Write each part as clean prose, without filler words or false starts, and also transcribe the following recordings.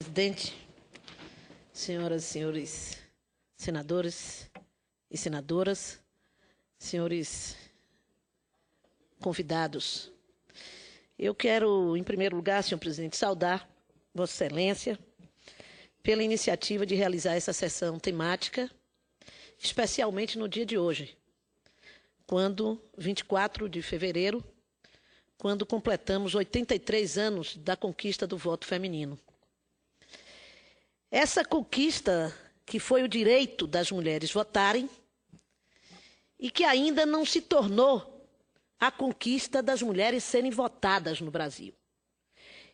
Presidente, senhoras e senhores senadores e senadoras, senhores convidados, eu quero, em primeiro lugar, senhor presidente, saudar Vossa Excelência pela iniciativa de realizar essa sessão temática, especialmente no dia de hoje, quando, 24 de fevereiro, quando completamos 83 anos da conquista do voto feminino. Essa conquista, que foi o direito das mulheres votarem, e que ainda não se tornou a conquista das mulheres serem votadas no Brasil.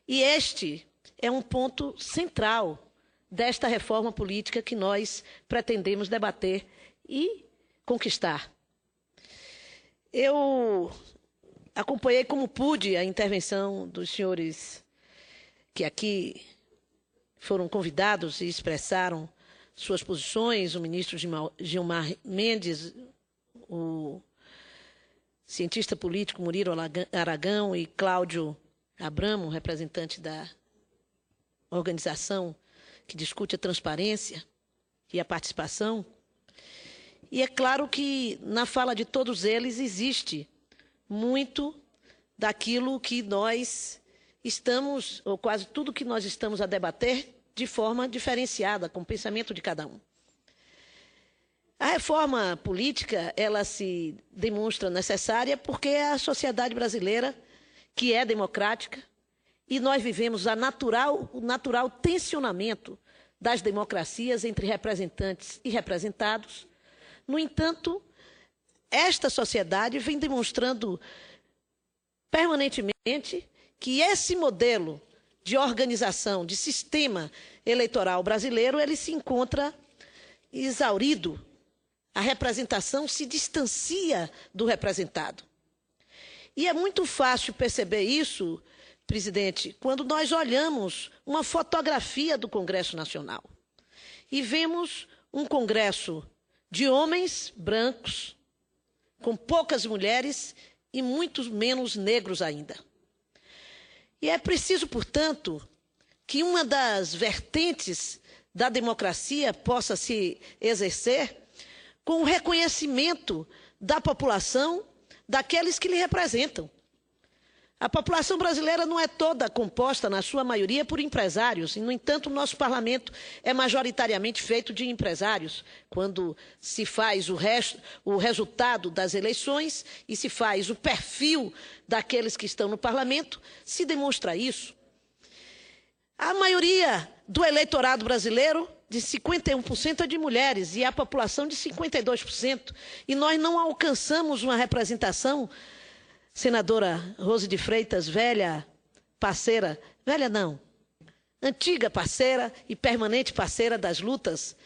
E este é um ponto central desta reforma política que nós pretendemos debater e conquistar. Eu acompanhei como pude a intervenção dos senhores que aqui foram convidados e expressaram suas posições, o ministro Gilmar Mendes, o cientista político Murilo Aragão e Cláudio Abramo, representante da organização que discute a transparência e a participação. E é claro que na fala de todos eles existe muito daquilo que nós estamos, ou quase tudo que nós estamos a debater, de forma diferenciada, com o pensamento de cada um. A reforma política, ela se demonstra necessária porque a sociedade brasileira, que é democrática, e nós vivemos o natural tensionamento das democracias entre representantes e representados. No entanto, esta sociedade vem demonstrando permanentemente que esse modelo de organização, de sistema eleitoral brasileiro, ele se encontra exaurido. A representação se distancia do representado. E é muito fácil perceber isso, presidente, quando nós olhamos uma fotografia do Congresso Nacional e vemos um Congresso de homens brancos, com poucas mulheres e muito menos negros ainda. E é preciso, portanto, que uma das vertentes da democracia possa se exercer com o reconhecimento da população, daqueles que lhe representam. A população brasileira não é toda composta, na sua maioria, por empresários. E, no entanto, o nosso parlamento é majoritariamente feito de empresários. Quando se faz o resultado das eleições e se faz o perfil daqueles que estão no parlamento, se demonstra isso. A maioria do eleitorado brasileiro, de 51%, é de mulheres, e a população de 52%. E nós não alcançamos uma representação, senadora Rose de Freitas, velha parceira, velha não, antiga parceira e permanente parceira das lutas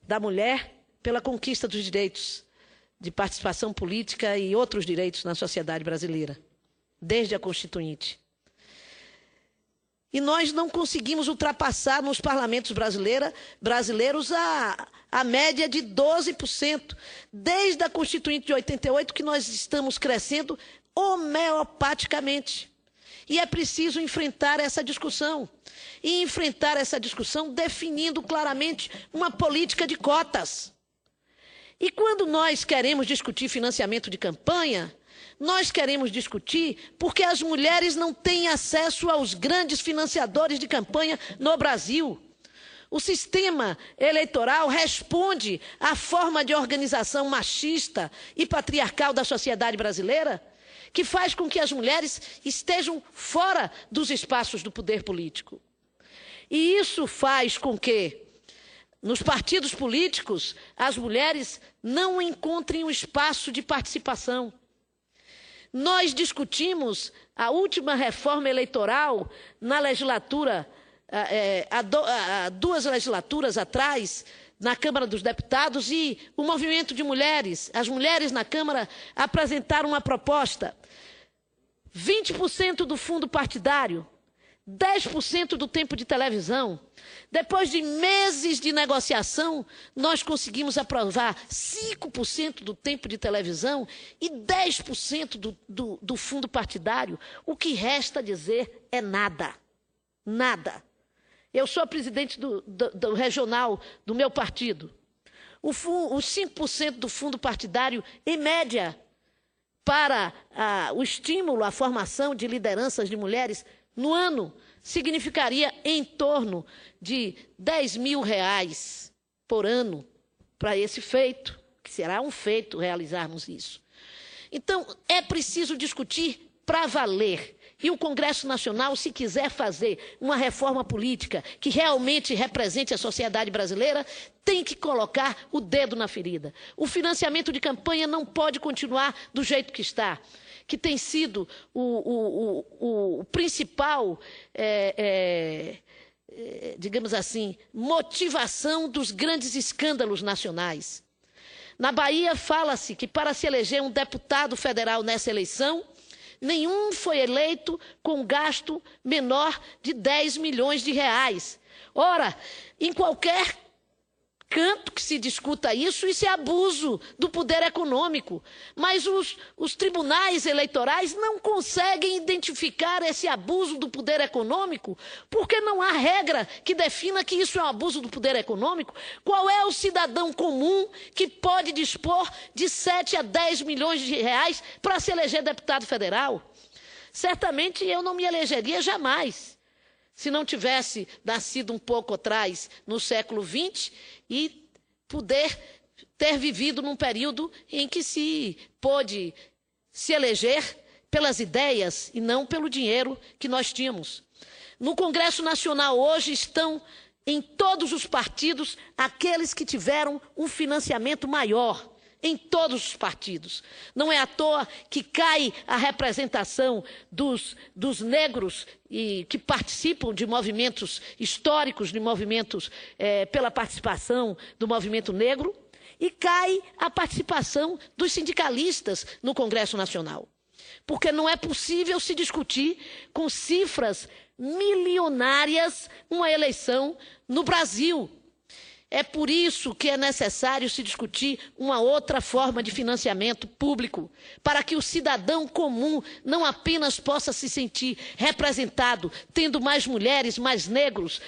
da mulher pela conquista dos direitos de participação política e outros direitos na sociedade brasileira, desde a Constituinte. E nós não conseguimos ultrapassar nos parlamentos brasileiros a média de 12%. Desde a Constituinte de 88 que nós estamos crescendo homeopaticamente. E é preciso enfrentar essa discussão. E enfrentar essa discussão definindo claramente uma política de cotas. E quando nós queremos discutir financiamento de campanha, nós queremos discutir porque as mulheres não têm acesso aos grandes financiadores de campanha no Brasil. O sistema eleitoral responde à forma de organização machista e patriarcal da sociedade brasileira, que faz com que as mulheres estejam fora dos espaços do poder político. E isso faz com que, nos partidos políticos, as mulheres não encontrem um espaço de participação. Nós discutimos a última reforma eleitoral na legislatura, há 2 legislaturas atrás, na Câmara dos Deputados, e o movimento de mulheres, as mulheres na Câmara, apresentaram uma proposta: 20% do fundo partidário, 10% do tempo de televisão. Depois de meses de negociação, nós conseguimos aprovar 5% do tempo de televisão e 10% do fundo partidário. O que resta dizer é nada. Nada. Eu sou presidente do regional do meu partido. Os 5% do fundo partidário, em média, para o estímulo à formação de lideranças de mulheres no ano, significaria em torno de R$ 10.000 por ano para esse feito, que será um feito realizarmos isso. Então, é preciso discutir para valer. E o Congresso Nacional, se quiser fazer uma reforma política que realmente represente a sociedade brasileira, tem que colocar o dedo na ferida. O financiamento de campanha não pode continuar do jeito que está, que tem sido o principal, digamos assim, motivação dos grandes escândalos nacionais. Na Bahia, fala-se que para se eleger um deputado federal nessa eleição, nenhum foi eleito com gasto menor de R$ 10 milhões. Ora, em qualquer canto que se discuta isso é abuso do poder econômico. Mas os tribunais eleitorais não conseguem identificar esse abuso do poder econômico, porque não há regra que defina que isso é um abuso do poder econômico. Qual é o cidadão comum que pode dispor de 7 a 10 milhões de reais para se eleger deputado federal? Certamente eu não me elegeria jamais, se não tivesse nascido um pouco atrás, no século XX, e poder ter vivido num período em que se pôde se eleger pelas ideias e não pelo dinheiro que nós tínhamos. No Congresso Nacional hoje estão em todos os partidos aqueles que tiveram um financiamento maior. Em todos os partidos. Não é à toa que cai a representação dos negros que participam de movimentos históricos, de movimentos pela participação do movimento negro, e cai a participação dos sindicalistas no Congresso Nacional. Porque não é possível se discutir com cifras milionárias uma eleição no Brasil. É por isso que é necessário se discutir uma outra forma de financiamento público, para que o cidadão comum não apenas possa se sentir representado, tendo mais mulheres, mais negros,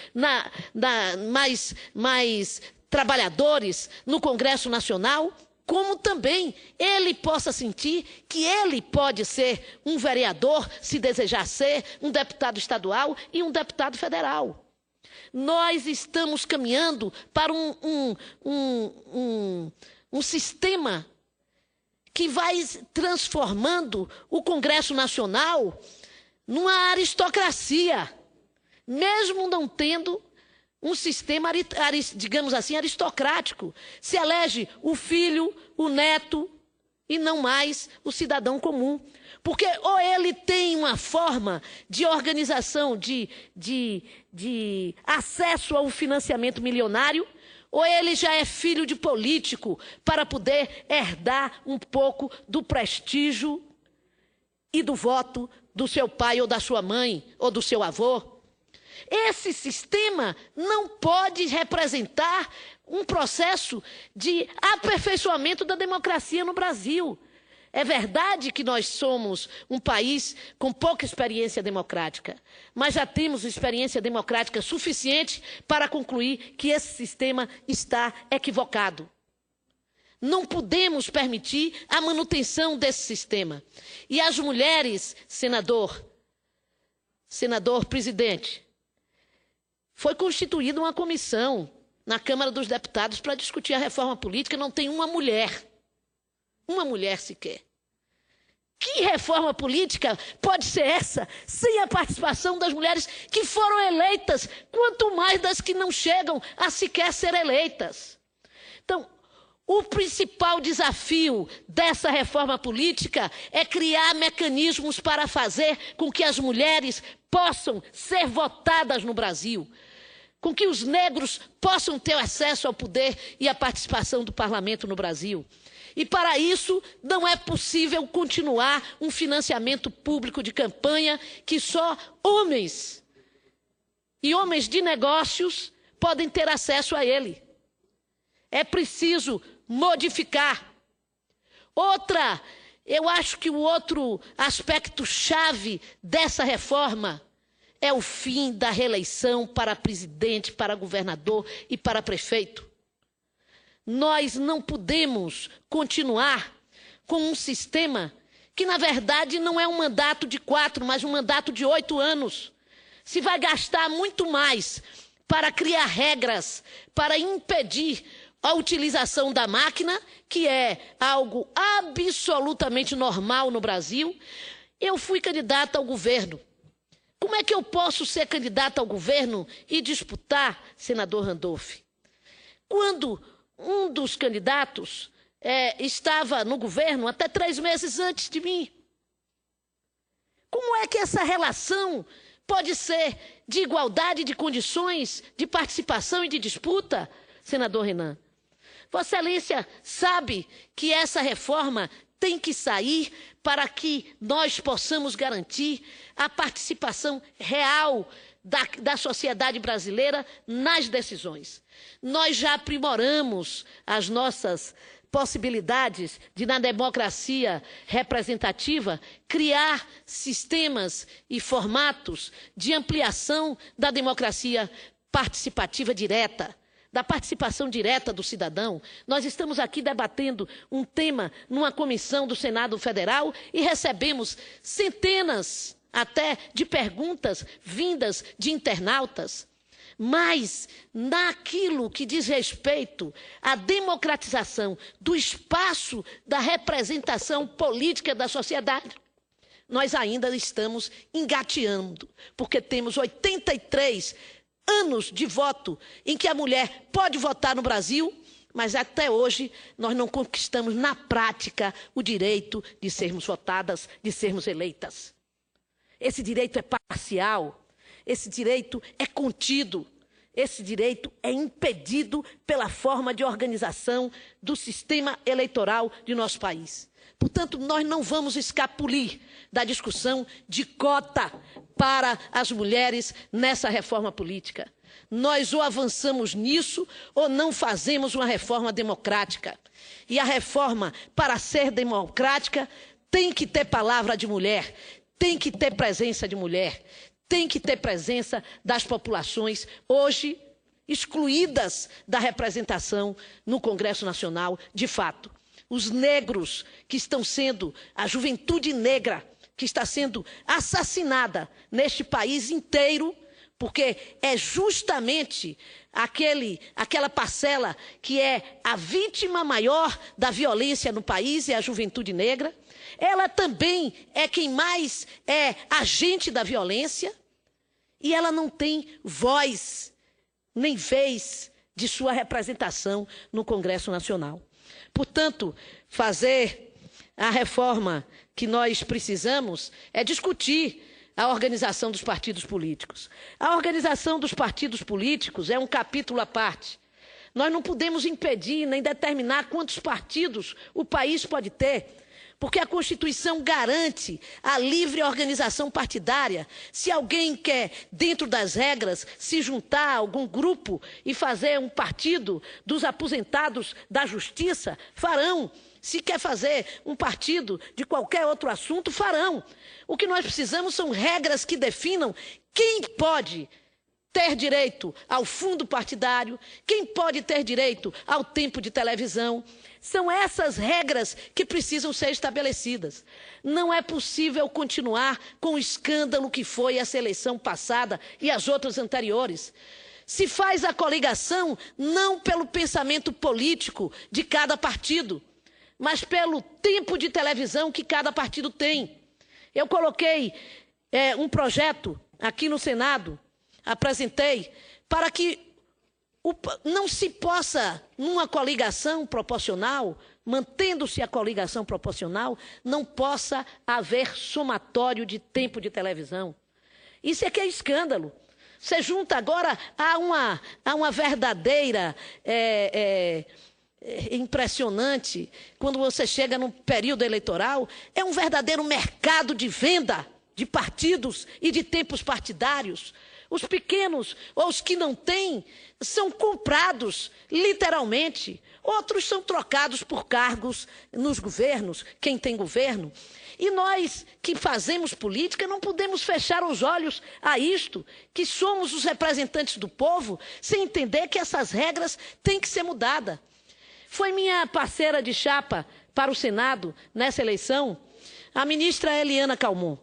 mais trabalhadores no Congresso Nacional, como também ele possa sentir que ele pode ser um vereador, se desejar ser, um deputado estadual e um deputado federal. Nós estamos caminhando para um sistema que vai transformando o Congresso Nacional numa aristocracia, mesmo não tendo um sistema, digamos assim, aristocrático. Se elege o filho, o neto e não mais o cidadão comum. Porque ou ele tem uma forma de organização, de acesso ao financiamento milionário, ou ele já é filho de político para poder herdar um pouco do prestígio e do voto do seu pai ou da sua mãe ou do seu avô. Esse sistema não pode representar um processo de aperfeiçoamento da democracia no Brasil. É verdade que nós somos um país com pouca experiência democrática, mas já temos experiência democrática suficiente para concluir que esse sistema está equivocado. Não podemos permitir a manutenção desse sistema. E as mulheres, senador presidente, foi constituída uma comissão na Câmara dos Deputados para discutir a reforma política, não tem uma mulher sequer. Que reforma política pode ser essa sem a participação das mulheres que foram eleitas, quanto mais das que não chegam a sequer ser eleitas? Então, o principal desafio dessa reforma política é criar mecanismos para fazer com que as mulheres possam ser votadas no Brasil, com que os negros possam ter acesso ao poder e à participação do parlamento no Brasil. E para isso não é possível continuar um financiamento público de campanha que só homens e homens de negócios podem ter acesso a ele. É preciso modificar. Eu acho que o outro aspecto chave dessa reforma é o fim da reeleição para presidente, para governador e para prefeito. Nós não podemos continuar com um sistema que, na verdade, não é um mandato de 4, mas um mandato de 8 anos. Se vai gastar muito mais para criar regras, para impedir a utilização da máquina, que é algo absolutamente normal no Brasil. Eu fui candidata ao governo. Como é que eu posso ser candidata ao governo e disputar, senador Randolph? Quando um dos candidatos estava no governo até 3 meses antes de mim. Como é que essa relação pode ser de igualdade de condições, de participação e de disputa, senador Renan? Vossa Excelência sabe que essa reforma tem que sair para que nós possamos garantir a participação real da sociedade brasileira nas decisões. Nós já aprimoramos as nossas possibilidades de, na democracia representativa, criar sistemas e formatos de ampliação da democracia participativa direta, da participação direta do cidadão. Nós estamos aqui debatendo um tema numa comissão do Senado Federal e recebemos centenas até de perguntas vindas de internautas. Mas naquilo que diz respeito à democratização do espaço da representação política da sociedade, nós ainda estamos engateando, porque temos 83 anos de voto em que a mulher pode votar no Brasil, mas até hoje nós não conquistamos na prática o direito de sermos votadas, de sermos eleitas. Esse direito é parcial. Esse direito é contido, esse direito é impedido pela forma de organização do sistema eleitoral de nosso país. Portanto, nós não vamos escapulir da discussão de cota para as mulheres nessa reforma política. Nós ou avançamos nisso ou não fazemos uma reforma democrática. E a reforma, para ser democrática, tem que ter palavra de mulher, tem que ter presença de mulher, tem que ter presença das populações hoje excluídas da representação no Congresso Nacional, de fato. Os negros que estão sendo, a juventude negra que está sendo assassinada neste país inteiro, porque é justamente aquela parcela que é a vítima maior da violência no país, é a juventude negra. Ela também é quem mais é agente da violência. E ela não tem voz, nem vez de sua representação no Congresso Nacional. Portanto, fazer a reforma que nós precisamos é discutir a organização dos partidos políticos. A organização dos partidos políticos é um capítulo à parte. Nós não podemos impedir nem determinar quantos partidos o país pode ter, porque a Constituição garante a livre organização partidária. Se alguém quer, dentro das regras, se juntar a algum grupo e fazer um partido dos aposentados da justiça, farão. Se quer fazer um partido de qualquer outro assunto, farão. O que nós precisamos são regras que definam quem pode ter direito ao fundo partidário, quem pode ter direito ao tempo de televisão. São essas regras que precisam ser estabelecidas. Não é possível continuar com o escândalo que foi essa eleição passada e as outras anteriores. Se faz a coligação não pelo pensamento político de cada partido, mas pelo tempo de televisão que cada partido tem. Eu coloquei um projeto aqui no Senado, apresentei, para que não se possa, numa coligação proporcional, mantendo-se a coligação proporcional, não possa haver somatório de tempo de televisão. Isso é que é escândalo. Você junta agora a uma verdadeira impressionante, quando você chega num período eleitoral, é um verdadeiro mercado de venda de partidos e de tempos partidários. Os pequenos ou os que não têm são comprados, literalmente. Outros são trocados por cargos nos governos, quem tem governo. E nós que fazemos política não podemos fechar os olhos a isto, que somos os representantes do povo, sem entender que essas regras têm que ser mudadas. Foi minha parceira de chapa para o Senado, nessa eleição, a ministra Eliana Calmon.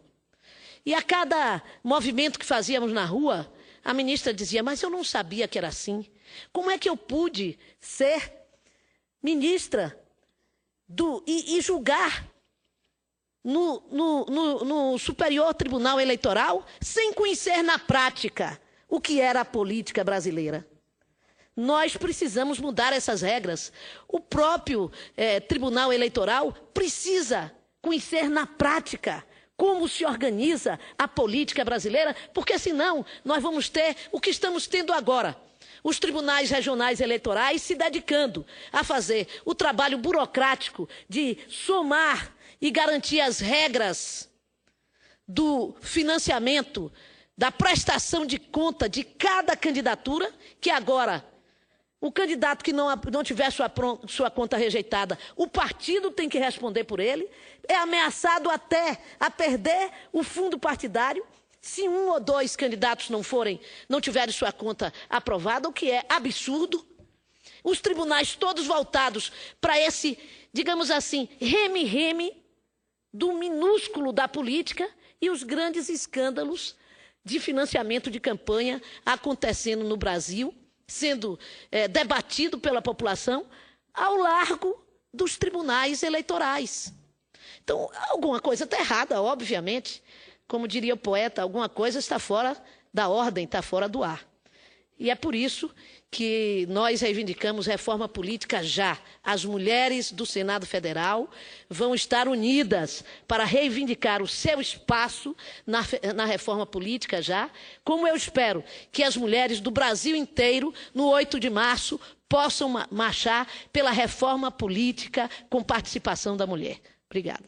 E a cada movimento que fazíamos na rua, a ministra dizia, mas eu não sabia que era assim. Como é que eu pude ser ministra e julgar no Superior Tribunal Eleitoral sem conhecer na prática o que era a política brasileira? Nós precisamos mudar essas regras. O próprio Tribunal Eleitoral precisa conhecer na prática como se organiza a política brasileira, porque senão nós vamos ter o que estamos tendo agora. Os tribunais regionais eleitorais se dedicando a fazer o trabalho burocrático de somar e garantir as regras do financiamento, da prestação de conta de cada candidatura, que agora o candidato que não tiver sua conta rejeitada, o partido tem que responder por ele, é ameaçado até a perder o fundo partidário, se um ou dois candidatos não tiverem sua conta aprovada, o que é absurdo. Os tribunais todos voltados para esse, digamos assim, reme-reme do minúsculo da política e os grandes escândalos de financiamento de campanha acontecendo no Brasil, sendo debatido pela população ao largo dos tribunais eleitorais. Então, alguma coisa está errada, obviamente. Como diria o poeta, alguma coisa está fora da ordem, está fora do ar. E é por isso que nós reivindicamos reforma política já. As mulheres do Senado Federal vão estar unidas para reivindicar o seu espaço na reforma política já, como eu espero que as mulheres do Brasil inteiro, no 8 de março, possam marchar pela reforma política com participação da mulher. Obrigada.